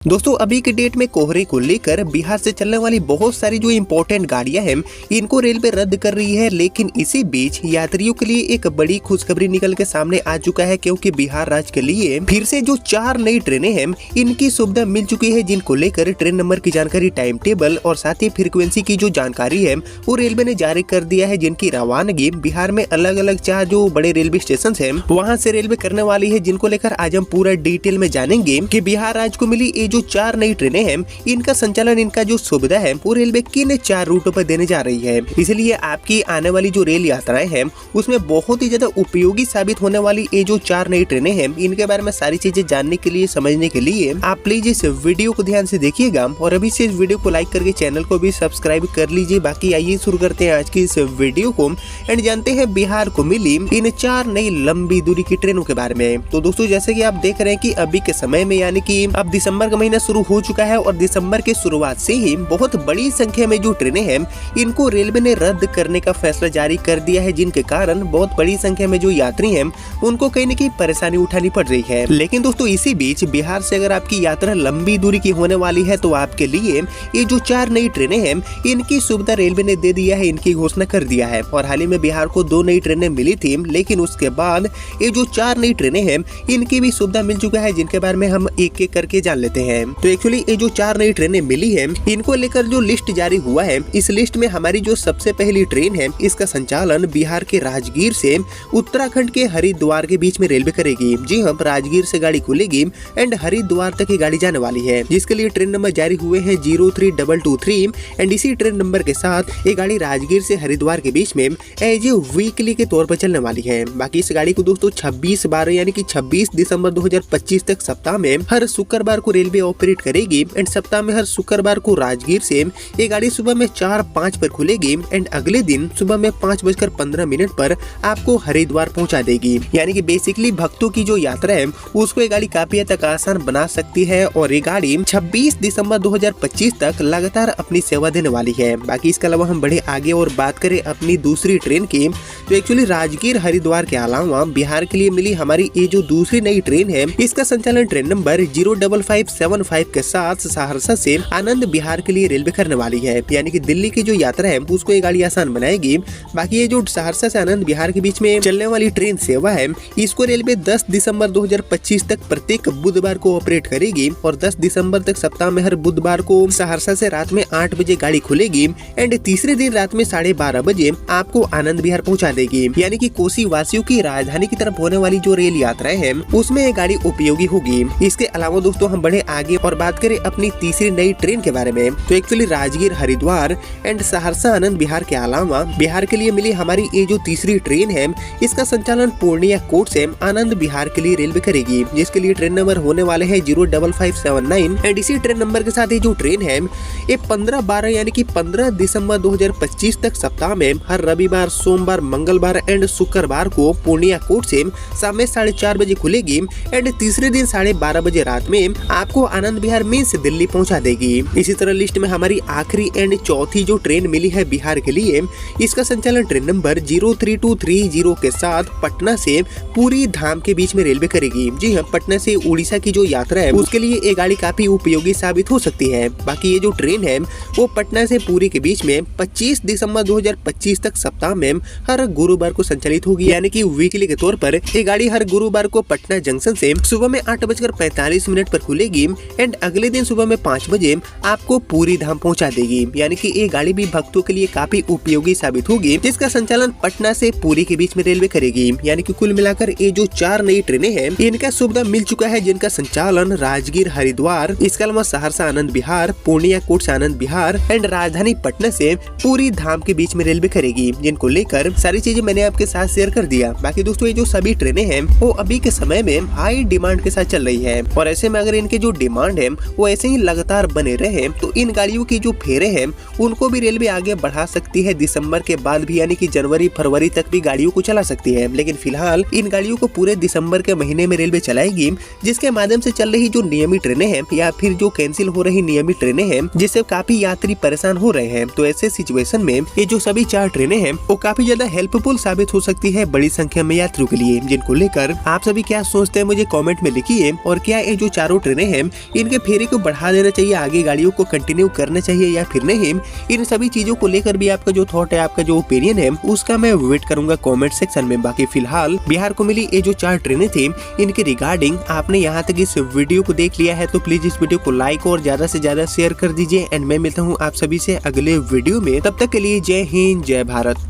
दोस्तों अभी के डेट में कोहरे को लेकर बिहार से चलने वाली बहुत सारी जो इम्पोर्टेंट गाड़ियां हैं इनको रेलवे रद्द कर रही है। लेकिन इसी बीच यात्रियों के लिए एक बड़ी खुशखबरी निकल के सामने आ चुका है, क्योंकि बिहार राज्य के लिए फिर से जो 4 नई ट्रेनें हैं इनकी सुविधा मिल चुकी है, जिनको लेकर ट्रेन नंबर की जानकारी, टाइम टेबल और साथ ही फ्रीक्वेंसी की जो जानकारी है वो रेलवे ने जारी कर दिया है, जिनकी रवानगी बिहार में अलग अलग 4 जो बड़े रेलवे स्टेशन है वहाँ से रेलवे करने वाली है, जिनको लेकर आज हम पूरा डिटेल में जानेंगे कि बिहार राज्य को मिली जो 4 नई ट्रेनें हैं इनका संचालन, इनका जो सुविधा है वो रेलवे किन 4 रूटों पर देने जा रही है। इसलिए आपकी आने वाली जो रेल यात्राएं हैं उसमें बहुत ही ज्यादा उपयोगी साबित होने वाली ये जो 4 नई ट्रेनें हैं इनके बारे में सारी चीजें जानने के लिए, समझने के लिए आप प्लीज इस वीडियो को ध्यान से देखिएगा और अभी से इस वीडियो को लाइक करके चैनल को भी सब्सक्राइब कर लीजिए। बाकी आइए शुरू करते हैं आज की इस वीडियो को एंड जानते हैं बिहार को मिली इन 4 नई लंबी दूरी की ट्रेनों के बारे में। तो दोस्तों जैसे कि आप देख रहे हैं कि अभी के समय में यानी कि अब दिसंबर का महीना शुरू हो चुका है और दिसंबर के शुरुआत से ही बहुत बड़ी संख्या में जो ट्रेनें हैं इनको रेलवे ने रद्द करने का फैसला जारी कर दिया है, जिनके कारण बहुत बड़ी संख्या में जो यात्री हैं उनको कहीं न कहीं परेशानी उठानी पड़ रही है। लेकिन दोस्तों इसी बीच बिहार से अगर आपकी यात्रा लंबी दूरी की होने वाली है तो आपके लिए ये जो 4 नई ट्रेनें हैं इनकी सुविधा रेलवे ने दे दिया है, इनकी घोषणा कर दिया है। और हाल ही में बिहार को 2 नई ट्रेनें मिली थी, लेकिन उसके बाद ये जो 4 नई ट्रेनें हैं इनकी भी सुविधा मिल चुका है, जिनके बारे में हम एक एक करके जान लेते हैं। तो एक्चुअली ये जो 4 नई ट्रेनें मिली हैं इनको लेकर जो लिस्ट जारी हुआ है, इस लिस्ट में हमारी जो सबसे पहली ट्रेन है इसका संचालन बिहार के राजगीर से उत्तराखंड के हरिद्वार के बीच में रेलवे करेगी। जी हाँ, राजगीर से गाड़ी खुलेगी एंड हरिद्वार तक ये गाड़ी जाने वाली है, जिसके लिए ट्रेन नंबर जारी हुए हैं 03223 एंड इसी ट्रेन नंबर के साथ ये गाड़ी राजगीर से हरिद्वार के बीच में एज ए वीकली के तौर पर चलने वाली है। बाकी इस गाड़ी को दोस्तों 26/12 यानी कि 26 दिसंबर 2025 तक सप्ताह में हर शुक्रवार को रेलवे ऑपरेट करेगी एंड सप्ताह में हर शुक्रवार को राजगीर से ये गाड़ी सुबह में 4:05 पर खुलेगी एंड अगले दिन सुबह में 5:15 पर आपको हरिद्वार पहुंचा देगी। यानी कि बेसिकली भक्तों की जो यात्रा है उसको ये गाड़ी काफी हद तक आसान बना सकती है और ये गाड़ी 26 दिसंबर 2025 तक लगातार अपनी सेवा देने वाली है। बाकी इसके अलावा हम बढ़े आगे और बात करें अपनी दूसरी ट्रेन की, तो एक्चुअली राजगीर हरिद्वार के अलावा बिहार के लिए मिली हमारी ये जो दूसरी नई ट्रेन है इसका संचालन ट्रेन नंबर 05575 के साथ सहरसा से आनंद बिहार के लिए रेलवे करने वाली है। यानी कि दिल्ली की जो यात्रा है उसको ये गाड़ी आसान बनाएगी। बाकी ये जो सहरसा से आनंद बिहार के बीच में चलने वाली ट्रेन सेवा है इसको रेलवे 10 दिसंबर 2025 तक प्रत्येक बुधवार को ऑपरेट करेगी और 10 दिसंबर तक सप्ताह में हर बुधवार को सहरसा से रात में 8 बजे गाड़ी खुलेगी एंड तीसरे दिन रात में 12:30 बजे आपको आनंद बिहार पहुंचा देगी। यानी कि कोसी वासियों की राजधानी की तरफ होने वाली जो रेल यात्राएं हैं उसमें ये गाड़ी उपयोगी होगी। इसके अलावा दोस्तों हम बढ़े आगे और बात करें अपनी तीसरी नई ट्रेन के बारे में, तो एक्चुअली राजगीर हरिद्वार एंड सहरसा आनंद बिहार के अलावा बिहार के लिए मिली हमारी ये जो तीसरी ट्रेन है इसका संचालन पूर्णिया कोट से आनंद बिहार के लिए रेलवे करेगी, जिसके लिए ट्रेन नंबर होने वाले हैं 05579 एंड इसी ट्रेन नंबर के साथ ये जो ट्रेन है ये 15/12 यानी कि 15 दिसंबर 2025 तक सप्ताह में हर रविवार, सोमवार, मंगलवार एंड शुक्रवार को पूर्णिया कोट से शाम में 4:30 बजे खुलेगी एंड तीसरे दिन 12:30 बजे रात में आपको आनंद बिहार में से दिल्ली पहुंचा देगी। इसी तरह लिस्ट में हमारी आखिरी एंड चौथी जो ट्रेन मिली है बिहार के लिए इसका संचालन ट्रेन नंबर 03230 के साथ पटना से पूरी धाम के बीच में रेलवे करेगी। जी हाँ, पटना से उड़ीसा की जो यात्रा है उसके लिए ये गाड़ी काफी उपयोगी साबित हो सकती है। बाकी ये जो ट्रेन है वो पटना से पुरी के बीच में 25 दिसंबर 2025 तक सप्ताह में हर गुरुवार को संचालित होगी। यानी कि वीकली के तौर पर ये गाड़ी हर गुरुवार को पटना जंक्शन से सुबह में 8:45 पर खुलेगी एंड अगले दिन सुबह में 5 बजे आपको पूरी धाम पहुंचा देगी। यानी कि ये गाड़ी भी भक्तों के लिए काफी उपयोगी साबित होगी, जिसका संचालन पटना से पुरी के बीच में रेलवे करेगी। यानी कि कुल मिलाकर ये जो 4 नई ट्रेनें हैं इनका सुविधा मिल चुका है, जिनका संचालन राजगीर हरिद्वार, इसके अलावा सहरसा आनंद बिहार, पूर्णिया कोट से आनंद बिहार एंड राजधानी पटना से पूरी धाम के बीच में रेलवे करेगी, जिनको लेकर सारी चीजें मैंने आपके साथ शेयर कर दिया। बाकी दोस्तों ये जो सभी ट्रेनें हैं वो अभी के समय में हाई डिमांड के साथ चल रही है और ऐसे में अगर इनके जो डिमांड है वो ऐसे ही लगातार बने रहे तो इन गाड़ियों की जो फेरे हैं उनको भी रेलवे आगे बढ़ा सकती है। दिसंबर के बाद भी यानी कि जनवरी फरवरी तक भी गाड़ियों को चला सकती है, लेकिन फिलहाल इन गाड़ियों को पूरे दिसंबर के महीने में रेलवे चलाएगी, जिसके माध्यम से चल रही जो नियमित ट्रेनें हैं या फिर जो कैंसिल हो रही नियमित ट्रेनें हैं जिससे काफी यात्री परेशान हो रहे हैं। तो ऐसे सिचुएशन में ये जो सभी 4 ट्रेनें हैं वो काफी ज्यादा हेल्पफुल साबित हो सकती है बड़ी संख्या में यात्रियों के लिए, जिनको लेकर आप सभी क्या सोचते हैं मुझे कमेंट में लिखिए। और क्या ये जो चारों ट्रेनें हैं इनके फेरे को बढ़ा देना चाहिए, आगे गाड़ियों को कंटिन्यू करना चाहिए या फिर नहीं। इन सभी चीजों को लेकर भी आपका जो थॉट है, आपका जो ओपिनियन है, उसका मैं वेट करूंगा कमेंट सेक्शन में। बाकी फिलहाल बिहार को मिली ये जो 4 ट्रेनें थी, इनके रिगार्डिंग आपने यहाँ तक इस वीडियो को देख लिया है तो प्लीज इस वीडियो को लाइक और ज्यादा से ज्यादा शेयर कर दीजिए। एंड मैं मिलता हूँ आप सभी से अगले वीडियो में, तब तक के लिए जय हिंद जय भारत।